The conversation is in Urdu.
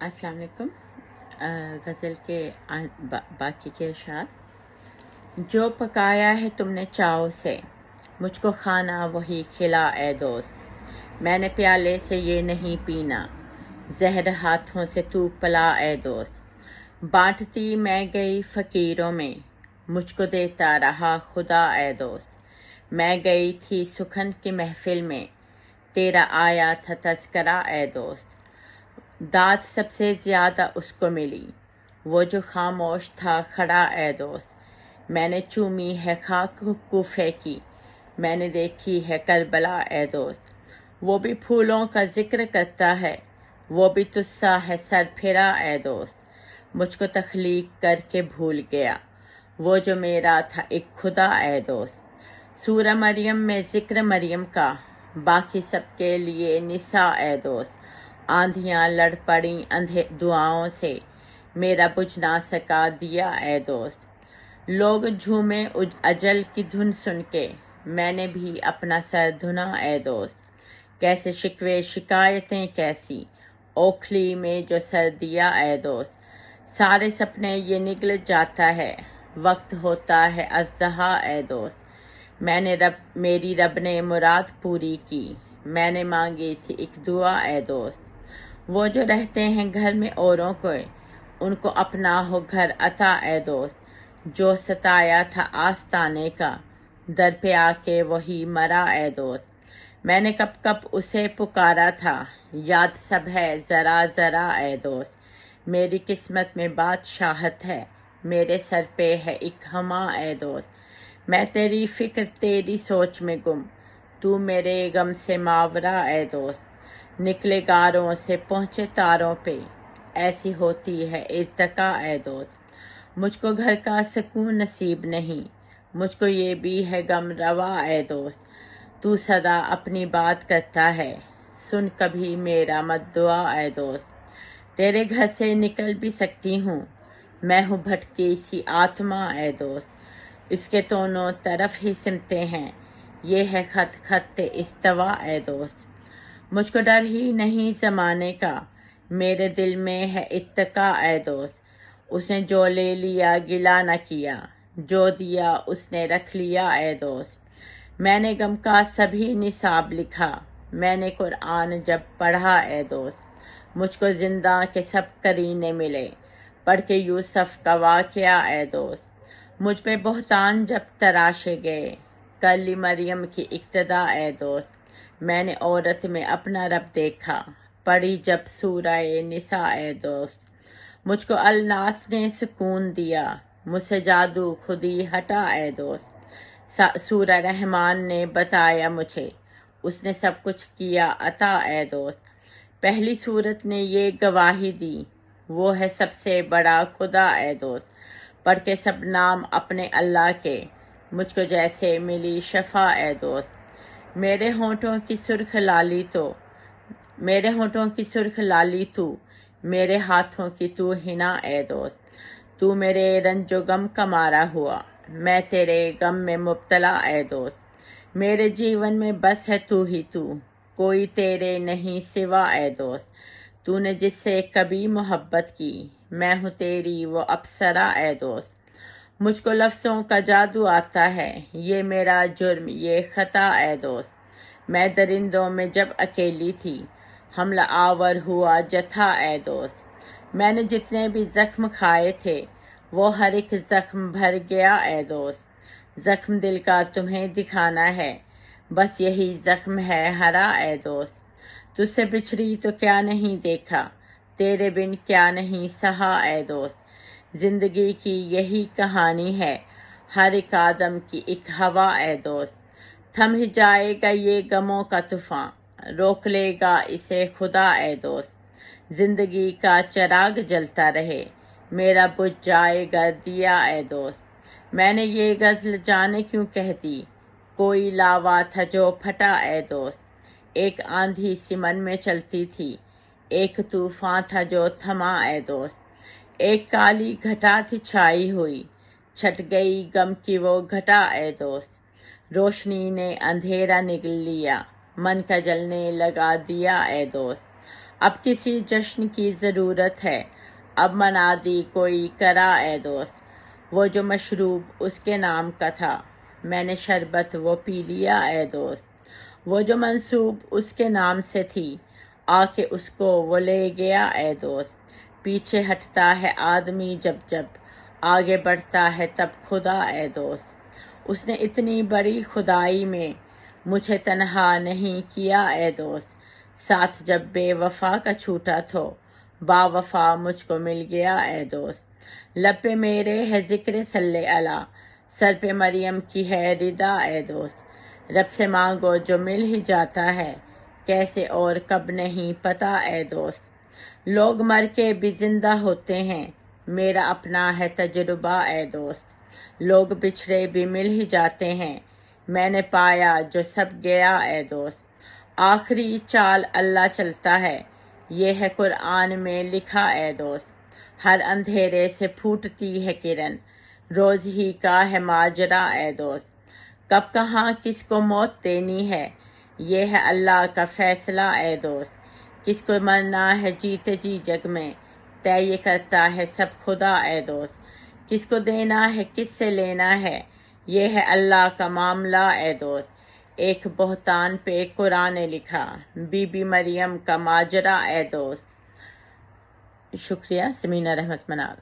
السلام علیکم۔ غزل کے باقی کے اشعار۔ جو پکایا ہے تم نے چاؤ سے، مجھ کو کھانا وہی کھلا اے دوست۔ میں نے پیالے سے یہ نہیں پینا، زہر ہاتھوں سے تو پلا اے دوست۔ بانٹتی میں گئی فقیروں میں، مجھ کو دیتا رہا خدا اے دوست۔ میں گئی تھی سخن کی محفل میں، تیرا آیا تھا تذکرہ اے دوست۔ داد سب سے زیادہ اس کو ملی، وہ جو خاموش تھا کھڑا اے دوست۔ میں نے چومی ہے خاک کوفے کی، میں نے دیکھی ہے کربلا اے دوست۔ وہ بھی پھولوں کا ذکر کرتا ہے، وہ بھی تجھ سا ہے سر پھرا اے دوست۔ مجھ کو تخلیق کر کے بھول گیا، وہ جو میرا تھا ایک خدا اے دوست۔ سورہ مریم میں ذکر مریم کا، باقی سب کے لیے نساء اے دوست۔ آندھیاں لڑ پڑیں دعاؤں سے، میرا بجھ نہ سکا دیا اے دوست۔ لوگ جھومے اجل کی دھن سن کے، میں نے بھی اپنا سر دھنا اے دوست۔ کیسے شکوے شکایتیں کیسی، اوکھلی میں جو سر دیا اے دوست۔ سارے سپنے یہ نگل جاتا ہے، وقت ہوتا ہے اژدہا اے دوست۔ میری رب نے مراد پوری کی، میں نے مانگی تھی ایک دعا اے دوست۔ وہ جو رہتے ہیں گھر میں اوروں کو، ان کو اپنا ہو گھر عطا اے دوست۔ جو ستایا تھا آستانے کا، در پہ آ کے وہی مرا اے دوست۔ میں نے کب کب اسے پکارا تھا، یاد سب ہے ذرا ذرا اے دوست۔ میری قسمت میں بادشاہت ہے، میرے سر پہ ہے ایک ہما اے دوست۔ میں تیری فکر تیری سوچ میں گم، تو میرے غم سے ماورا اے دوست۔ نکلے گاروں سے پہنچے تاروں پہ، ایسی ہوتی ہے ارتقا اے دوست۔ مجھ کو گھر کا سکون نصیب نہیں، مجھ کو یہ بھی ہے غم روا اے دوست۔ تو سدا اپنی بات کرتا ہے، سن کبھی میرا مت دعا اے دوست۔ تیرے گھر سے نکل بھی سکتی ہوں، میں ہوں بھٹکی سی آتما اے دوست۔ اس کے دونوں طرف ہی سمتے ہیں، یہ ہے خط خط استوا اے دوست۔ مجھ کو ڈر ہی نہیں زمانے کا، میرے دل میں ہے اتقا اے دوست۔ اس نے جو لے لیا گلا نہ کیا، جو دیا اس نے رکھ لیا اے دوست۔ میں نے غم کا سبھی نصاب لکھا، میں نے قرآن جب پڑھا اے دوست۔ مجھ کو زندہ کے سب قرینے ملے، پڑھ کے یوسف کا واقعہ اے دوست۔ مجھ پہ بہتان جب تراشے گئے، کر لی مریم کی اقتدا اے دوست۔ میں نے عورت میں اپنا رب دیکھا، پڑھی جب سورہ نساء اے دوست۔ مجھ کو الناس نے سکون دیا، مجھ سے جادو خودی ہٹا اے دوست۔ سورہ رحمان نے بتایا مجھے، اس نے سب کچھ کیا عطا اے دوست۔ پہلی سورت نے یہ گواہی دی، وہ ہے سب سے بڑا خدا اے دوست۔ پڑھ کے سب نام اپنے اللہ کے، مجھ کو جیسے ملی شفا اے دوست۔ میرے ہونٹوں کی سرخ لالی تو، میرے ہاتھوں کی تو حنا اے دوست۔ تو میرے رنج و غم کا مارا ہوا، میں تیرے غم میں مبتلا اے دوست۔ میرے جیون میں بس ہے تو ہی تو، کوئی تیرے نہیں سوا اے دوست۔ تو نے جس سے کبھی محبت کی، میں ہوں تیری وہ اپسرا اے دوست۔ مجھ کو لفظوں کا جادو آتا ہے، یہ میرا جرم یہ خطا اے دوست۔ میں درندوں میں جب اکیلی تھی، حملہ آور ہوا جتھا اے دوست۔ میں نے جتنے بھی زخم کھائے تھے، وہ ہر ایک زخم بھر گیا اے دوست۔ زخم دل کا تمہیں دکھانا ہے، بس یہی زخم ہے ہرا اے دوست۔ تجھ سے بچھڑی تو کیا نہیں دیکھا، تیرے بن کیا نہیں سہا اے دوست۔ زندگی کی یہی کہانی ہے، ہر ایک آدم کی ایک ہوا اے دوست۔ تھم ہی جائے گا یہ غموں کا طوفان، روک لے گا اسے خدا اے دوست۔ زندگی کا چراغ جلتا رہے، میرا بجھ جائے گا دیا اے دوست۔ میں نے یہ غزل جانے کیوں کہہ دی، کوئی لاوا تھا جو پھٹا اے دوست۔ ایک آندھی سی من میں چلتی تھی، ایک طوفان تھا جو تھما اے دوست۔ ایک کالی گھٹا تھی چھائی ہوئی، چھٹ گئی غم کی وہ گھٹا اے دوست۔ روشنی نے اندھیرا نگل لیا، من کا جلنے لگا دیا اے دوست۔ اب کسی جشن کی ضرورت ہے، اب منا دی کوئی کرا اے دوست۔ وہ جو مشروب اس کے نام کا تھا، میں نے شربت وہ پی لیا اے دوست۔ وہ جو منسوب اس کے نام سے تھی، آ کے اس کو وہ لے گیا اے دوست۔ پیچھے ہٹتا ہے آدمی جب جب، آگے بڑھتا ہے تب خدا اے دوست۔ اس نے اتنی بڑی خدائی میں مجھے تنہا نہیں کیا اے دوست۔ ساتھ جب بے وفا کا چھوٹا تو، با وفا مجھ کو مل گیا اے دوست۔ لب پہ میرے ہے ذکر صلی اللہ، سر پہ مریم کی ہے ردا اے دوست۔ رب سے مانگو جو مل ہی جاتا ہے، کیسے اور کب نہیں پتا اے دوست۔ لوگ مر کے بھی زندہ ہوتے ہیں، میرا اپنا ہے تجربہ اے دوست۔ لوگ بچھڑے بھی مل ہی جاتے ہیں، میں نے پایا جو سب گیا اے دوست۔ آخری چال اللہ چلتا ہے، یہ ہے قرآن میں لکھا اے دوست۔ ہر اندھیرے سے پھوٹتی ہے کرن، روز ہی کا ہے ماجرا اے دوست۔ کب کہاں کس کو موت دینی ہے، یہ ہے اللہ کا فیصلہ اے دوست۔ کس کو مرنا ہے جیتے جی جگ میں، طے یہ کرتا ہے سب خدا اے دوست۔ کس کو دینا ہے کس سے لینا ہے، یہ ہے اللہ کا معاملہ اے دوست۔ ایک بہتان پہ قرآن نے لکھا، بی بی مریم کا ماجرا اے دوست۔ شکریہ، سمینہ رحمت منال۔